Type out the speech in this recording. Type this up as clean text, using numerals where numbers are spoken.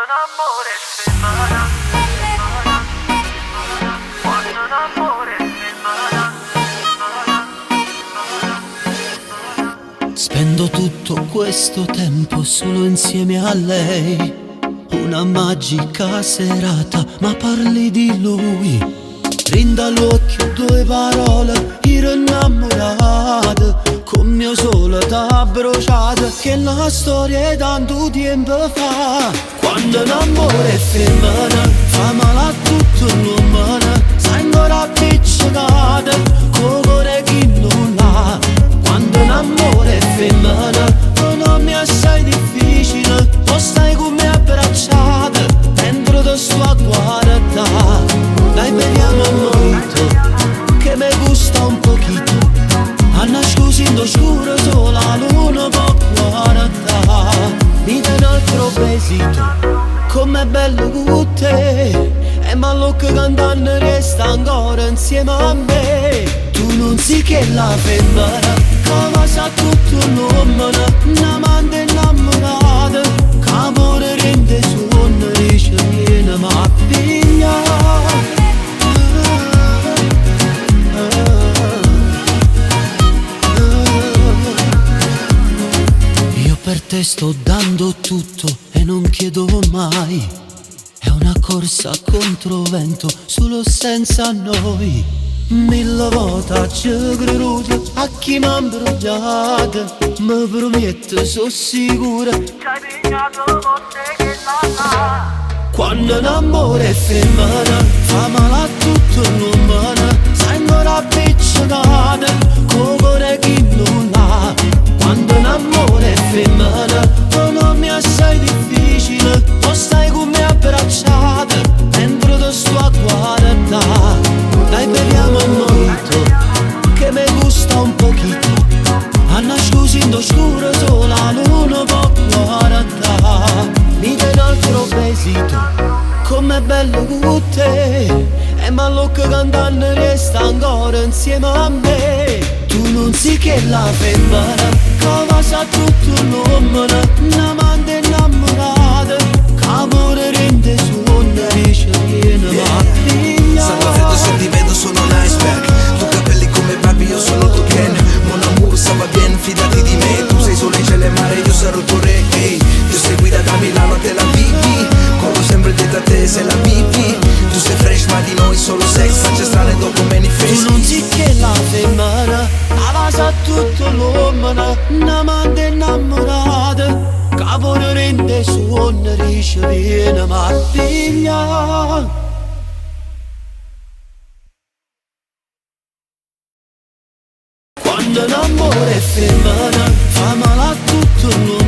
l'amore semana, quando l'amore semana. Spendo tutto questo tempo solo insieme a lei. Una magica serata, ma parli di lui. Rinda l'occhio, due parole, ero innamorata. Con mio sole t'ha bruciata, che la storia è tanto tempo fa. Quando l'amore è femmina, fa male a tutto l'uomo. Sai ancora appiccicata, con cuore chi non l'ha. Quando l'amore è femmina, non mi è assai difficile. O stai con me abbracciata, dentro te sto a guardare. Dai beviamo un mojito, che mi gusta un pochino. A nascosendo scuro solo la luna può guardare. Mi dai un altro besito, com'è bello con te. E ma lo che cantando resta ancora insieme a me. Tu non sei che la femmina, che va sa tutto l'uomo. Un'amante innamorata, che amore rende suono, dice viene ma piglia. Per te sto dando tutto e non chiedo mai. È una corsa contro vento, solo senza noi. 1000 volte ci creduto a chi m'ha imbrogliato. Mi prometto, sono sicura, Ci hai pignato forte che la sa. quando l'amore è femmina, fa male a tutto l'uomo. Sai ancora appiccicata, con cuore chi non l'ha. Quando l'amore è femmina, non mi è assai difficile. O stai con me abbracciata, dentro te sto a guardare. Dai beviamo un mojito, che mi gusta un pochino. A nascosendo scuro solo la luna può guardare. Mi dai un altro besito, com'è bello con te. E ma lo che cantando resta ancora insieme a me. Tu non sei che la femmina, che va sa tutto l'uomo. Un'amante innamorata, che amore rende suono, dice viene ma piglia. Sangue freddo se ti vedo sono un iceberg. Tu capelli come Barbie, io sono tu Ken. Mon amour, ça va bien, fidati di me. Tu sei sole, cielo e mare, io sarò il tuo re. Ehi, io sei guida da Milano a Tel Aviv. Corro sempre dietro a te se la vivi. Tu sei fresh ma di noi solo sex. Facce strane dopo manifesti. Tu non sei che la femmina, che sa tutto l'uomo. Un'amante innamorata, che amore rende suono, dice viene ma piglia. Quando l'amore è femmina, fa male a tutto l'uomo.